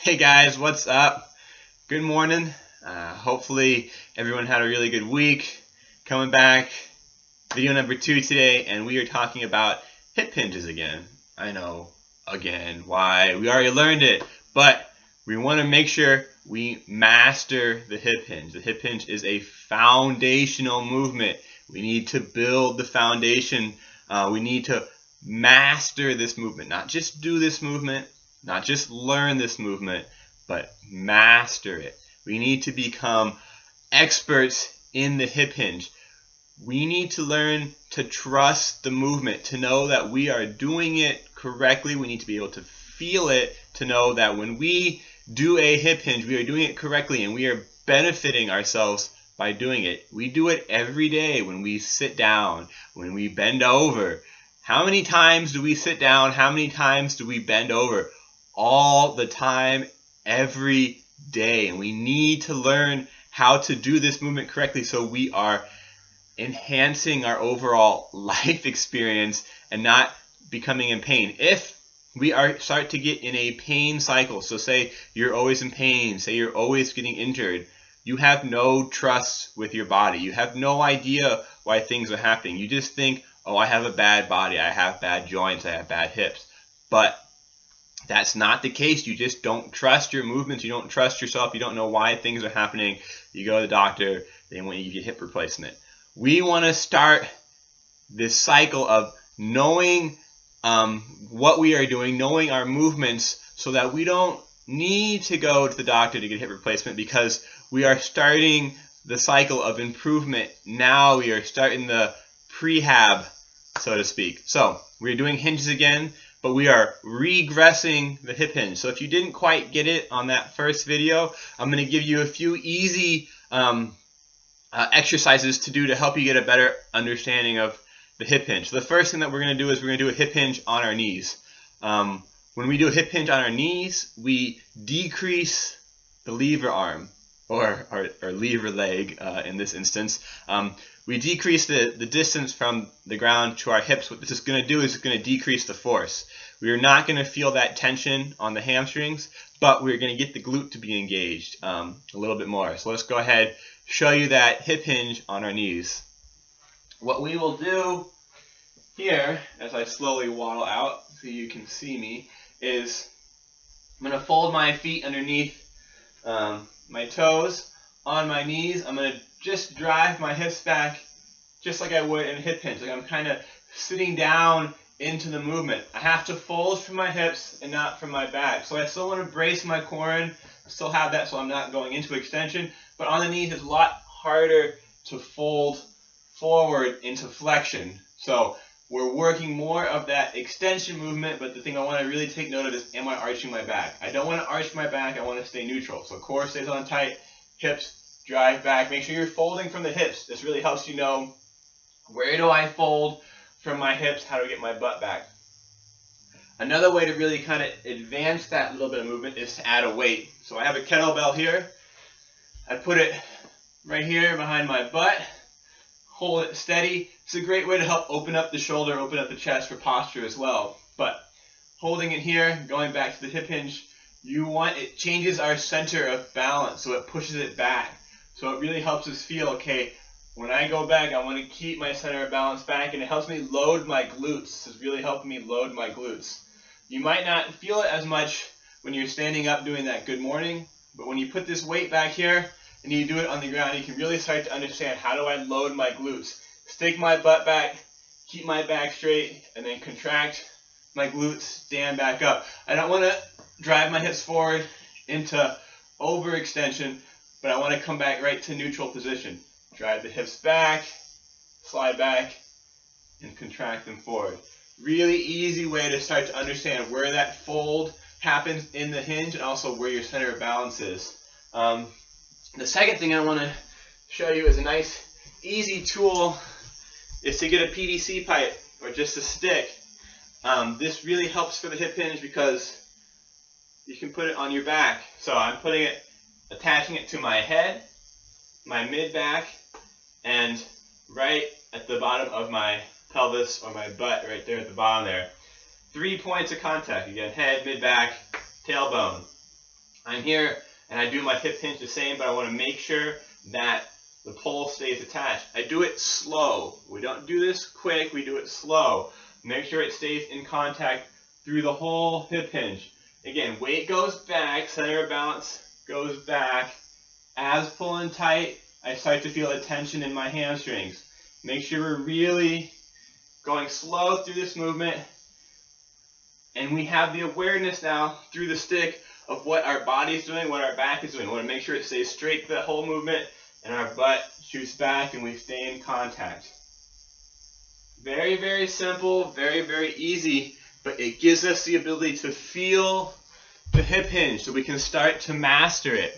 Hey guys, what's up? Good morning. Hopefully everyone had a really good week. Coming back, video number 2 today, and we are talking about hip hinges again. I know, again, why? We already learned it, but we want to make sure we master the hip hinge. The hip hinge is a foundational movement. We need to build the foundation. We need to master this movement, not just do this movement, not just learn this movement, but master it. We need to become experts in the hip hinge. We need to learn to trust the movement, to know that we are doing it correctly. We need to be able to feel it, to know that when we do a hip hinge, we are doing it correctly and we are benefiting ourselves by doing it. We do it every day when we sit down, when we bend over. How many times do we sit down? How many times do we bend over? All the time, every day. And we need to learn how to do this movement correctly so we are enhancing our overall life experience and not becoming in pain. If we start to get in a pain cycle, so say you're always in pain, say you're always getting injured, you have no trust with your body. You have no idea why things are happening. You just think, oh, I have a bad body, I have bad joints, I have bad hips. But that's not the case. You just don't trust your movements. You don't trust yourself. You don't know why things are happening. You go to the doctor, they want you to get hip replacement. We want to start this cycle of knowing what we are doing, knowing our movements, so that we don't need to go to the doctor to get hip replacement, because we are starting the cycle of improvement. Now we are starting the prehab, so to speak. So we're doing hinges again, but we are regressing the hip hinge. So if you didn't quite get it on that first video, I'm going to give you a few easy exercises to do to help you get a better understanding of the hip hinge. So the first thing that we're going to do is we're going to do a hip hinge on our knees. When we do a hip hinge on our knees, we decrease the lever arm, or lever leg in this instance. We decrease the distance from the ground to our hips. What this is going to do is it's going to decrease the force. We are not going to feel that tension on the hamstrings, but we're going to get the glute to be engaged a little bit more. So let's go ahead, show you that hip hinge on our knees. What we will do here, as I slowly waddle out so you can see me, is I'm going to fold my feet underneath my toes on my knees. I'm going to just drive my hips back just like I would in a hip hinge. Like I'm kind of sitting down into the movement. I have to fold from my hips and not from my back. So I still want to brace my core, still have that so I'm not going into extension. But on the knees it's a lot harder to fold forward into flexion. So we're working more of that extension movement, but the thing I want to really take note of is, am I arching my back? I don't want to arch my back, I want to stay neutral. So core stays on tight, hips drive back. Make sure you're folding from the hips. This really helps you know, where do I fold from my hips? How do I get my butt back? Another way to really kind of advance that little bit of movement is to add a weight. So I have a kettlebell here. I put it right here behind my butt. Hold it steady. It's a great way to help open up the shoulder, open up the chest for posture as well. But holding it here, going back to the hip hinge, it changes our center of balance, so it pushes it back. So it really helps us feel, okay, when I go back, I want to keep my center of balance back, and it helps me load my glutes. It's really helping me load my glutes. You might not feel it as much when you're standing up doing that good morning, but when you put this weight back here and you do it on the ground, you can really start to understand, how do I load my glutes? Stick my butt back, keep my back straight, and then contract my glutes, stand back up. I don't want to drive my hips forward into overextension, but I want to come back right to neutral position. Drive the hips back, slide back, and contract them forward. Really easy way to start to understand where that fold happens in the hinge and also where your center of balance is. The second thing I want to show you is a nice, easy tool is to get a PVC pipe or just a stick. This really helps for the hip hinge because you can put it on your back. So I'm attaching it to my head, my mid-back, and right at the bottom of my pelvis or my butt, right there at the bottom there. 3 points of contact. Again, head, mid-back, tailbone. I'm here and I do my hip hinge the same, but I want to make sure that the pole stays attached. I do it slow. We don't do this quick, we do it slow. Make sure it stays in contact through the whole hip hinge. Again, weight goes back, center of balance goes back. Abs pulling tight, I start to feel a tension in my hamstrings. Make sure we're really going slow through this movement. And we have the awareness now through the stick of what our body's doing, what our back is doing. We want to make sure it stays straight the whole movement and our butt shoots back and we stay in contact. Very, very simple, very, very easy, but it gives us the ability to feel the hip hinge so we can start to master it.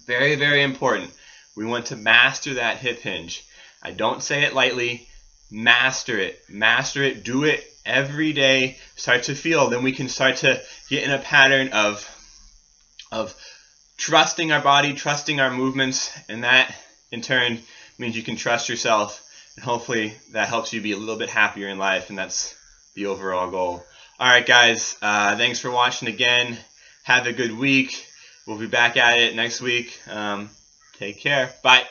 Very, very important. We want to master that hip hinge. I don't say it lightly. Master it. Master it. Do it every day. Start to feel. Then we can start to get in a pattern of trusting our body, trusting our movements, and that in turn means you can trust yourself, and hopefully that helps you be a little bit happier in life, and that's the overall goal. Alright guys, thanks for watching again. Have a good week. We'll be back at it next week. Take care. Bye.